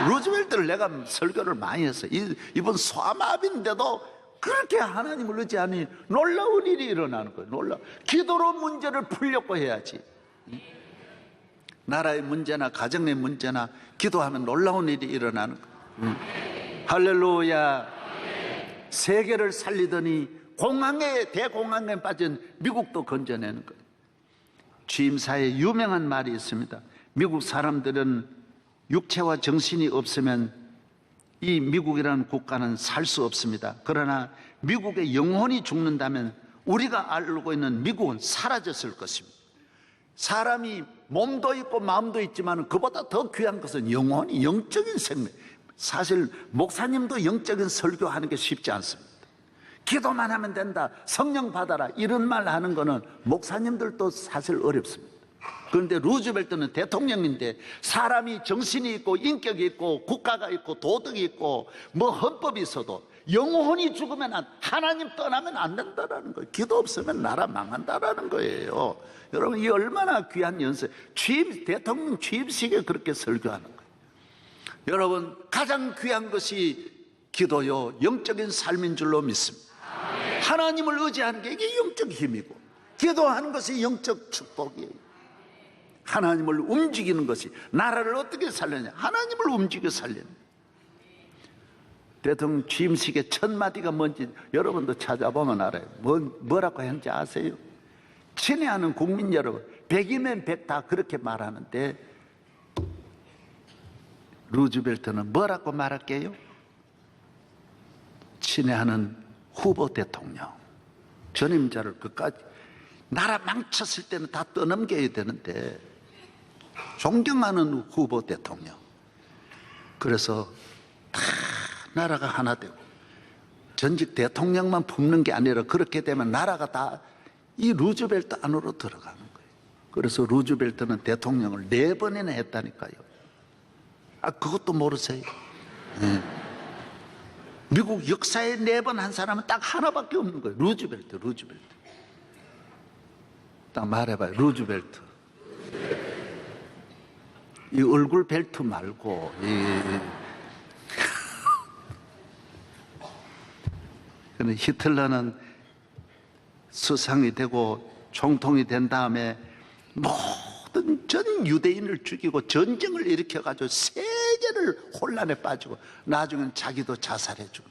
루즈벨트를 내가 설교를 많이 했어요. 이번 소아마비인데도 그렇게 하나님을 의지하니 놀라운 일이 일어나는 거예요. 기도로 문제를 풀려고 해야지. 나라의 문제나 가정의 문제나 기도하면 놀라운 일이 일어나는 거예요. 할렐루야. 세계를 살리더니 대공황에 빠진 미국도 건져내는 거예요. 취임사에 유명한 말이 있습니다. 미국 사람들은 육체와 정신이 없으면 이 미국이라는 국가는 살 수 없습니다. 그러나 미국의 영혼이 죽는다면 우리가 알고 있는 미국은 사라졌을 것입니다. 사람이 몸도 있고 마음도 있지만 그보다 더 귀한 것은 영혼이, 영적인 생명. 사실 목사님도 영적인 설교하는 게 쉽지 않습니다. 기도만 하면 된다, 성령 받아라, 이런 말 하는 거는 목사님들도 사실 어렵습니다. 그런데 루즈벨트는 대통령인데 사람이 정신이 있고 인격이 있고 국가가 있고 도덕이 있고 뭐 헌법이 있어도 영혼이 죽으면 하나님 떠나면 안 된다라는 거예요. 기도 없으면 나라 망한다라는 거예요. 여러분, 이 얼마나 귀한 연세. 대통령 취임식에 그렇게 설교하는 거예요. 여러분, 가장 귀한 것이 기도요, 영적인 삶인 줄로 믿습니다. 하나님을 의지하는 게 이게 영적 힘이고, 기도하는 것이 영적 축복이에요. 하나님을 움직이는 것이, 나라를 어떻게 살려냐, 하나님을 움직여 살리는. 대통령 취임식의 첫 마디가 뭔지 여러분도 찾아보면 알아요. 뭐라고 했는지 아세요? 친애하는 국민 여러분, 백이면 백 다 그렇게 말하는데 루즈벨트는 뭐라고 말할게요? 친애하는 후보 대통령, 전임자를 끝까지, 나라 망쳤을 때는 다 떠넘겨야 되는데 존경하는 후보 대통령. 그래서 다 나라가 하나 되고, 전직 대통령만 품는 게 아니라 그렇게 되면 나라가 다 이 루즈벨트 안으로 들어가는 거예요. 그래서 루즈벨트는 대통령을 4번이나 했다니까요. 그것도 모르세요? 네. 미국 역사에 4번 한 사람은 딱 하나밖에 없는 거예요. 루즈벨트. 딱 말해봐요. 루즈벨트. 이 얼굴 벨트 말고 근데 히틀러는 수상이 되고 총통이 된 다음에 모든 전 유대인을 죽이고 전쟁을 일으켜가지고 세계를 혼란에 빠지고 나중엔 자기도 자살해주고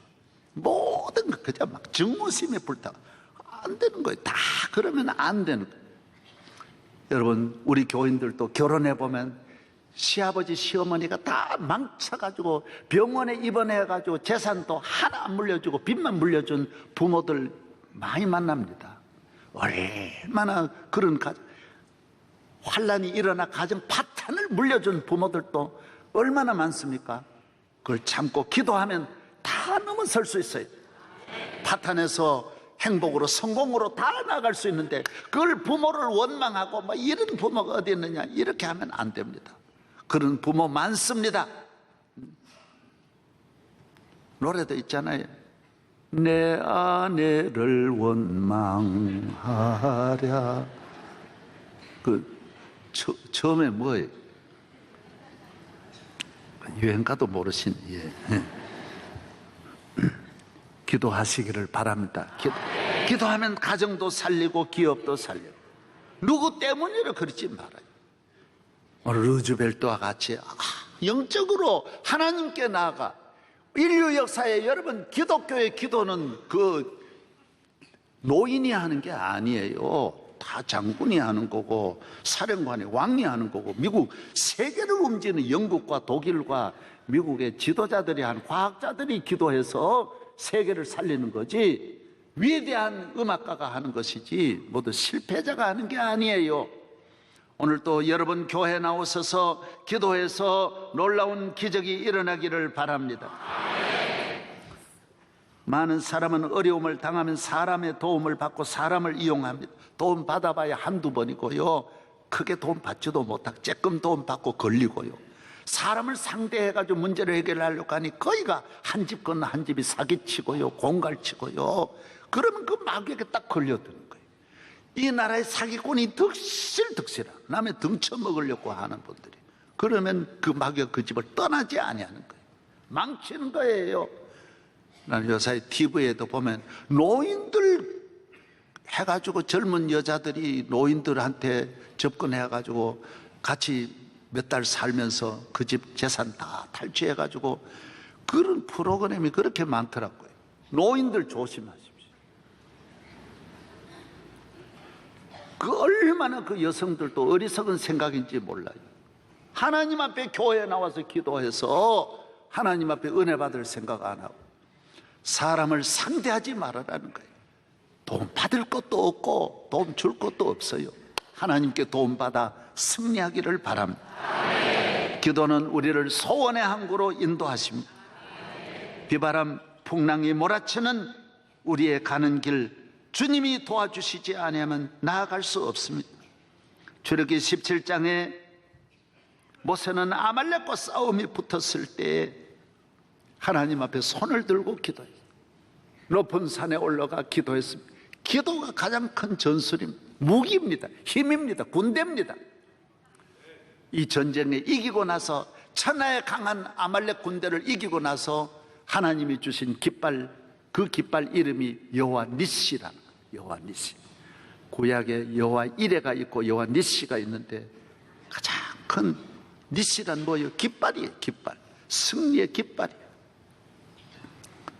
모든 거 그저 막 증오심에 불타고 안 되는 거예요. 다 그러면 안 되는 거예요. 여러분, 우리 교인들도 결혼해보면 시아버지 시어머니가 다 망쳐가지고 병원에 입원해가지고 재산도 하나 안 물려주고 빚만 물려준 부모들 많이 만납니다. 얼마나 그런 환란이 일어나 가정 파탄을 물려준 부모들도 얼마나 많습니까? 그걸 참고 기도하면 다 넘어설 수 있어요. 파탄에서 행복으로, 성공으로 다 나갈 수 있는데 그걸 부모를 원망하고 뭐 이런 부모가 어디 있느냐, 이렇게 하면 안 됩니다. 그런 부모 많습니다. 노래도 있잖아요. 내 아내를 원망하랴. 처음에 뭐예요? 유행가도 모르시네. 예. 기도하시기를 바랍니다. 기도하면 가정도 살리고 기업도 살려. 누구 때문이라 그러지 말아요. 루즈벨트와 같이 영적으로 하나님께 나아가. 인류 역사에 여러분, 기독교의 기도는 그 노인이 하는 게 아니에요. 다 장군이 하는 거고 사령관이, 왕이 하는 거고, 미국 세계를 움직이는 영국과 독일과 미국의 지도자들이 한 과학자들이 기도해서 세계를 살리는 거지, 위대한 음악가가 하는 것이지 모두 실패자가 하는 게 아니에요. 오늘 또 여러분 교회 나오셔서 기도해서 놀라운 기적이 일어나기를 바랍니다. 많은 사람은 어려움을 당하면 사람의 도움을 받고 사람을 이용합니다. 도움 받아봐야 한두 번이고요, 크게 도움 받지도 못하고 조금 도움 받고 걸리고요, 사람을 상대해가지고 문제를 해결하려고 하니 거의가 한 집 건너 한 집이 사기치고요, 공갈치고요. 그러면 그 마귀에게 딱 걸려드는 거예요. 이 나라의 사기꾼이 득실득실하 남의 등쳐먹으려고 하는 분들이, 그러면 그 마귀가 그 집을 떠나지 아니하는 거예요. 망치는 거예요. 난 요새 TV에도 보면 노인들 해가지고 젊은 여자들이 노인들한테 접근해가지고 같이 몇 달 살면서 그 집 재산 다 탈취해가지고 그런 프로그램이 그렇게 많더라고요. 노인들 조심하십시오. 그 얼마나 그 여성들도 어리석은 생각인지 몰라요. 하나님 앞에 교회에 나와서 기도해서 하나님 앞에 은혜 받을 생각 안 하고 사람을 상대하지 말아라는 거예요. 도움 받을 것도 없고 도움 줄 것도 없어요. 하나님께 도움 받아 승리하기를 바랍니다. 기도는 우리를 소원의 항구로 인도하십니다. 비바람 풍랑이 몰아치는 우리의 가는 길 주님이 도와주시지 않으면 나아갈 수 없습니다. 출애굽기 17장에 모세는 아말렉과 싸움이 붙었을 때 하나님 앞에 손을 들고 기도했어요. 높은 산에 올라가 기도했습니다. 기도가 가장 큰 전술입니다. 무기입니다. 힘입니다. 군대입니다. 이 전쟁에 이기고 나서 천하의 강한 아말렉 군대를 이기고 나서 하나님이 주신 깃발, 그 깃발 이름이 여호와 니시라는 거예요. 여호와 니시. 구약에 여호와 이레가 있고 여호와 니시가 있는데 가장 큰 니시란 뭐예요? 깃발이에요. 깃발. 승리의 깃발이에요.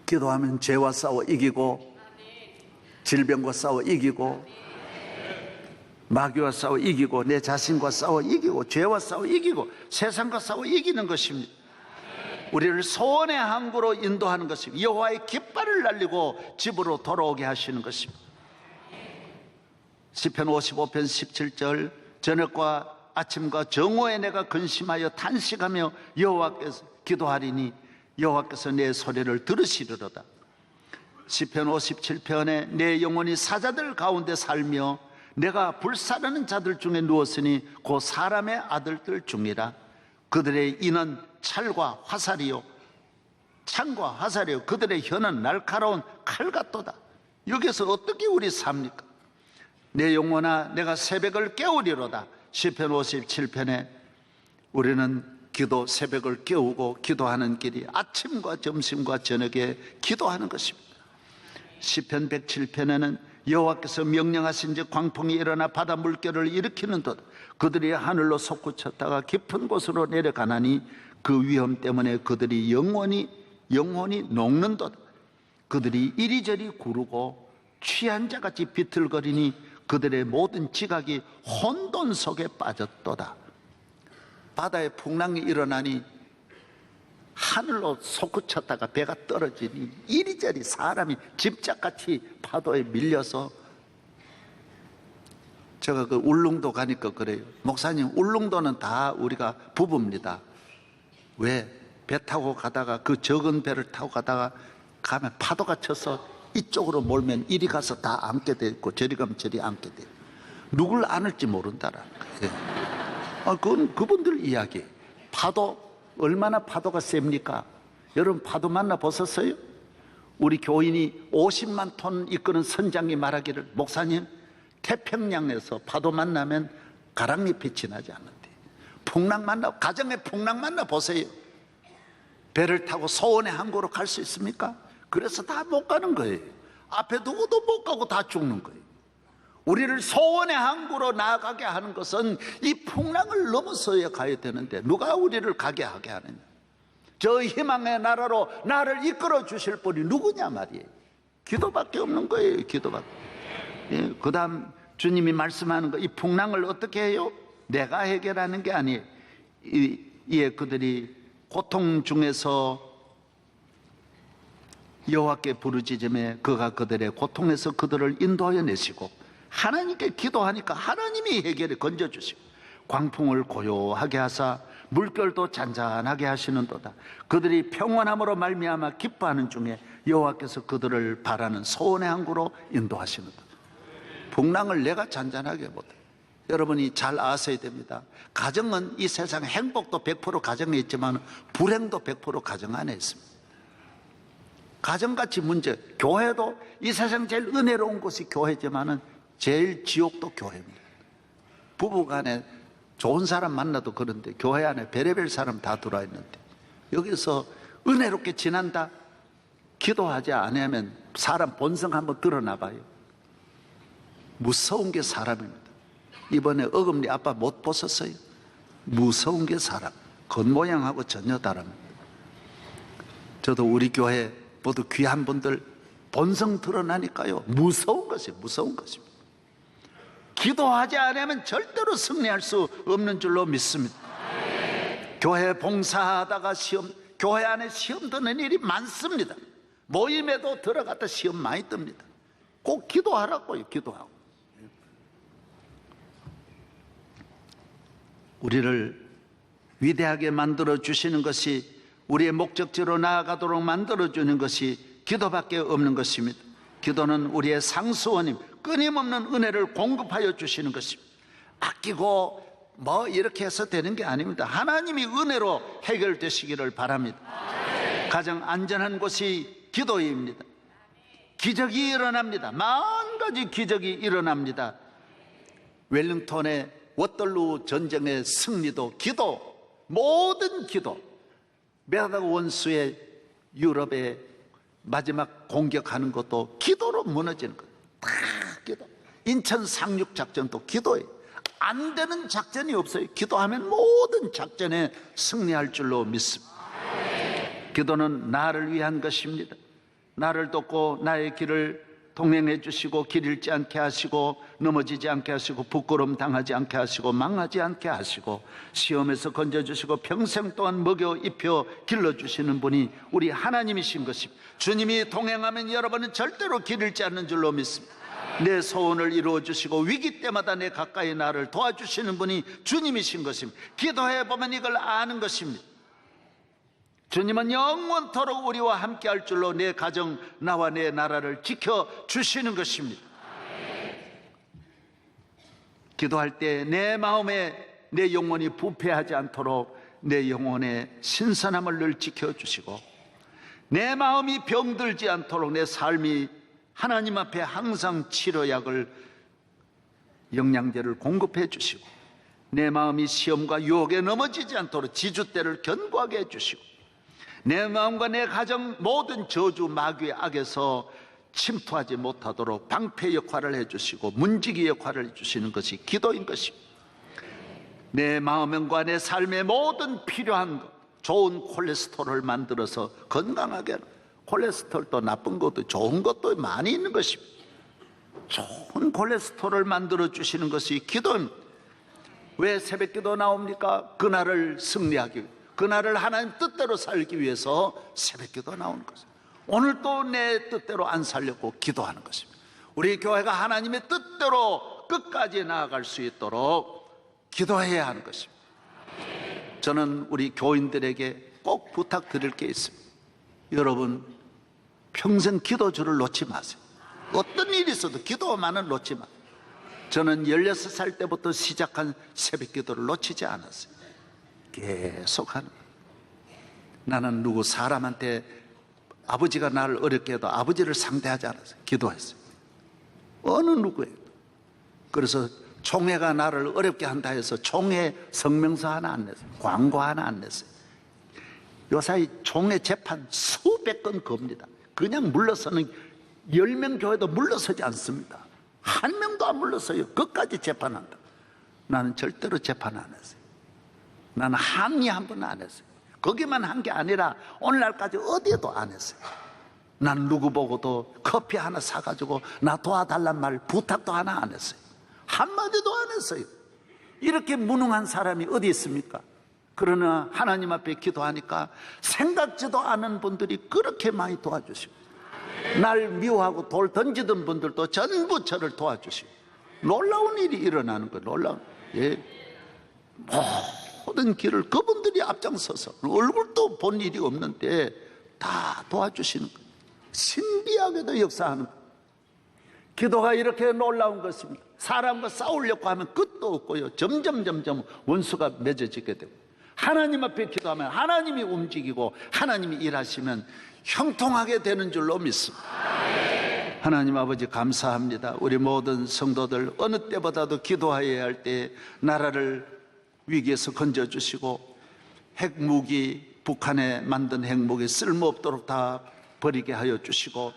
기도하면 죄와 싸워 이기고 질병과 싸워 이기고 마귀와 싸워 이기고 내 자신과 싸워 이기고 죄와 싸워 이기고 세상과 싸워 이기는 것입니다. 우리를 소원의 항구로 인도하는 것입니다. 여호와의 깃발을 날리고 집으로 돌아오게 하시는 것입니다. 시편 55편 17절 저녁과 아침과 정오에 내가 근심하여 탄식하며 여호와께서 기도하리니 여호와께서 내 소리를 들으시리로다. 시편 57편에 내 영혼이 사자들 가운데 살며 내가 불사르는 자들 중에 누웠으니 곧 사람의 아들들 중이라. 그들의 이는 찰과 화살이요 창과 화살이요 그들의 혀는 날카로운 칼 같도다. 여기서 어떻게 우리 삽니까? 내 영혼아 내가 새벽을 깨우리로다. 시편 57편에 우리는 기도 새벽을 깨우고 기도하는 길이 아침과 점심과 저녁에 기도하는 것입니다. 시편 107편에는 여호와께서 명령하신즉 광풍이 일어나 바다 물결을 일으키는 듯 그들이 하늘로 솟구쳤다가 깊은 곳으로 내려가나니 그 위험 때문에 그들이 영혼이 녹는 듯 그들이 이리저리 구르고 취한 자같이 비틀거리니 그들의 모든 지각이 혼돈 속에 빠졌도다. 바다에 풍랑이 일어나니 하늘로 솟구쳤다가 배가 떨어지니 이리저리 사람이 집착같이 파도에 밀려서 제가 그 울릉도 가니까 그래요. 목사님 울릉도는 다 우리가 부부입니다. 왜? 배 타고 가다가 그 적은 배를 타고 가다가 가면 파도가 쳐서 이쪽으로 몰면 이리 가서 다 앉게 돼 있고 저리 가면 저리 앉게 돼요. 누굴 안을지 모른다라는 거예요. 그건 그분들 이야기. 파도 얼마나 파도가 셉니까? 여러분 파도 만나 보셨어요? 우리 교인이 50만 톤 이끄는 선장이 말하기를 목사님 태평양에서 파도 만나면 가랑잎이 지나지 않는데 풍랑 만나 가정에 풍랑 만나 보세요. 배를 타고 소원의 항구로 갈 수 있습니까? 그래서 다 못 가는 거예요. 앞에 두고도 못 가고 다 죽는 거예요. 우리를 소원의 항구로 나아가게 하는 것은 이 풍랑을 넘어서야 가야 되는데 누가 우리를 가게 하게 하느냐. 저 희망의 나라로 나를 이끌어 주실 분이 누구냐 말이에요. 기도밖에 없는 거예요. 기도밖에. 예, 그 다음 주님이 말씀하는 거 이 풍랑을 어떻게 해요? 내가 해결하는 게 아니에요. 이에 그들이 고통 중에서 여호와께 부르짖음에 그가 그들의 고통에서 그들을 인도하여 내시고 하나님께 기도하니까 하나님이 해결해 건져주시고 광풍을 고요하게 하사 물결도 잔잔하게 하시는도다. 그들이 평안함으로 말미암아 기뻐하는 중에 여호와께서 그들을 바라는 소원의 항구로 인도하시는도다. 풍랑을 내가 잔잔하게 못해. 여러분이 잘 아셔야 됩니다. 가정은 이 세상 행복도 100% 가정에 있지만 불행도 100% 가정 안에 있습니다. 가정같이 문제, 교회도 이 세상 제일 은혜로운 곳이 교회지만은 제일 지옥도 교회입니다. 부부간에 좋은 사람 만나도 그런데 교회 안에 별의별 사람 다 들어와 있는데 여기서 은혜롭게 지난다? 기도하지 않으면 사람 본성 한번 드러나 봐요. 무서운 게 사람입니다. 이번에 어금니 아빠 못 보셨어요? 무서운 게 사람, 겉모양하고 전혀 다릅니다. 저도 우리 교회 모두 귀한 분들 본성 드러나니까요, 무서운 것입니다. 기도하지 않으면 절대로 승리할 수 없는 줄로 믿습니다. 교회 봉사하다가 교회 안에 시험 드는 일이 많습니다. 모임에도 들어갔다 시험 많이 뜹니다. 꼭 기도하라고요. 기도하고. 우리를 위대하게 만들어 주시는 것이, 우리의 목적지로 나아가도록 만들어 주는 것이 기도밖에 없는 것입니다. 기도는 우리의 상수원임, 끊임없는 은혜를 공급하여 주시는 것입니다. 아끼고 뭐 이렇게 해서 되는 게 아닙니다. 하나님이 은혜로 해결되시기를 바랍니다. 가장 안전한 곳이 기도입니다. 기적이 일어납니다. 만 가지 기적이 일어납니다. 웰링턴의 워털루 전쟁의 승리도 기도, 모든 기도. 메아다그 원수의 유럽에 마지막 공격하는 것도 기도로 무너지는 것. 다 기도. 인천 상륙 작전도 기도예요. 안 되는 작전이 없어요. 기도하면 모든 작전에 승리할 줄로 믿습니다. 기도는 나를 위한 것입니다. 나를 돕고 나의 길을 동행해 주시고 길 잃지 않게 하시고 넘어지지 않게 하시고 부끄러움 당하지 않게 하시고 망하지 않게 하시고 시험에서 건져주시고 평생 동안 먹여 입혀 길러주시는 분이 우리 하나님이신 것입니다. 주님이 동행하면 여러분은 절대로 길 잃지 않는 줄로 믿습니다. 내 소원을 이루어 주시고 위기 때마다 내 가까이 나를 도와주시는 분이 주님이신 것입니다. 기도해 보면 이걸 아는 것입니다. 주님은 영원토록 우리와 함께 할 줄로 내 가정, 나와 내 나라를 지켜주시는 것입니다. 기도할 때 내 마음에 내 영혼이 부패하지 않도록 내 영혼의 신선함을 늘 지켜주시고, 내 마음이 병들지 않도록 내 삶이 하나님 앞에 항상 치료약을, 영양제를 공급해 주시고, 내 마음이 시험과 유혹에 넘어지지 않도록 지주대를 견고하게 해주시고, 내 마음과 내 가정 모든 저주 마귀의 악에서 침투하지 못하도록 방패 역할을 해주시고 문지기 역할을 해주시는 것이 기도인 것입니다. 내 마음과 내 삶의 모든 필요한 것, 좋은 콜레스테롤을 만들어서 건강하게, 콜레스테롤도 나쁜 것도 좋은 것도 많이 있는 것입니다. 좋은 콜레스테롤을 만들어 주시는 것이 기도입니다. 왜 새벽기도 나옵니까? 그날을 승리하기 위해, 그날을 하나님 뜻대로 살기 위해서 새벽기도 나오는 것입니다. 오늘 또 내 뜻대로 안 살려고 기도하는 것입니다. 우리 교회가 하나님의 뜻대로 끝까지 나아갈 수 있도록 기도해야 하는 것입니다. 저는 우리 교인들에게 꼭 부탁드릴 게 있습니다. 여러분, 평생 기도주를 놓지 마세요. 어떤 일이 있어도 기도만은 놓지 마세요. 저는 16살 때부터 시작한 새벽기도를 놓치지 않았어요. 계속 하는 거예요. 나는 누구 사람한테, 아버지가 나를 어렵게 해도 아버지를 상대하지 않았어요. 기도했어요. 어느 누구예요. 그래서 총회가 나를 어렵게 한다 해서 총회 성명서 하나 안 냈어요. 광고 하나 안 냈어요. 요사이 총회 재판 수백 건 겁니다. 그냥 물러서는 10명 교회도 물러서지 않습니다. 한 명도 안 물러서요. 끝까지 재판한다. 나는 절대로 재판 안 했어요. 나는 항의 한 번 안 했어요. 거기만 한 게 아니라 오늘날까지 어디에도 안 했어요. 난 누구 보고도 커피 하나 사가지고 나 도와달란 말 부탁도 하나 안 했어요. 한마디도 안 했어요. 이렇게 무능한 사람이 어디 있습니까? 그러나 하나님 앞에 기도하니까 생각지도 않은 분들이 그렇게 많이 도와주시고, 날 미워하고 돌 던지던 분들도 전부 저를 도와주시고, 놀라운 일이 일어나는 거예요. 놀라운. 예. 모든 길을 그분들이 앞장서서 얼굴도 본 일이 없는데 다 도와주시는 거예요. 신비하게도 역사하는 거예요. 기도가 이렇게 놀라운 것입니다. 사람과 싸우려고 하면 끝도 없고요. 점점 원수가 맺어지게 되고, 하나님 앞에 기도하면 하나님이 움직이고 하나님이 일하시면 형통하게 되는 줄로 믿습니다. 하나님 아버지 감사합니다. 우리 모든 성도들 어느 때보다도 기도해야 할 때 나라를 위기에서 건져주시고, 핵무기, 북한에 만든 핵무기 쓸모없도록 다 버리게 하여 주시고,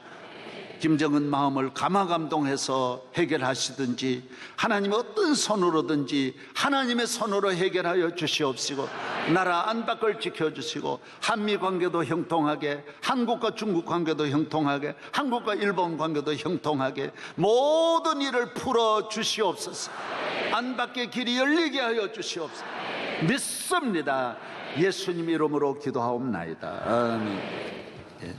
김정은 마음을 감화감동해서 해결하시든지 하나님 어떤 손으로든지 하나님의 손으로 해결하여 주시옵시고 나라 안팎을 지켜주시고 한미 관계도 형통하게, 한국과 중국 관계도 형통하게, 한국과 일본 관계도 형통하게 모든 일을 풀어 주시옵소서. 안팎의 길이 열리게 하여 주시옵소서. 믿습니다. 예수님 이름으로 기도하옵나이다. 아멘. 예.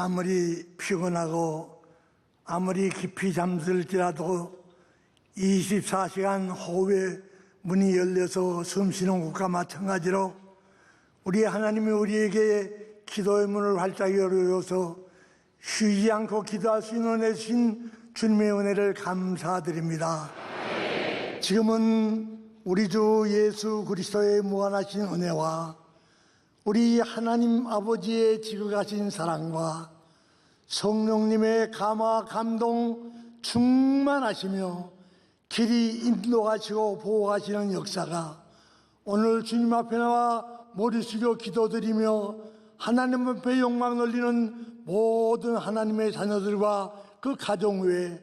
아무리 피곤하고 아무리 깊이 잠들지라도 24시간 호흡의 문이 열려서 숨쉬는 것과 마찬가지로 우리 하나님이 우리에게 기도의 문을 활짝 열어줘서 쉬지 않고 기도할 수 있는 은혜 주신 주님의 은혜를 감사드립니다. 지금은 우리 주 예수 그리스도의 무한하신 은혜와 우리 하나님 아버지의 지극하신 사랑과 성령님의 감화 감동 충만하시며 길이 인도하시고 보호하시는 역사가 오늘 주님 앞에 나와 머리 숙여 기도드리며 하나님 앞에 영광 돌리는 모든 하나님의 자녀들과 그 가정 외에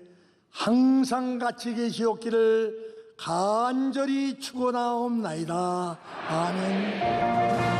항상 같이 계시옵기를 간절히 축원하옵나이다. 아멘.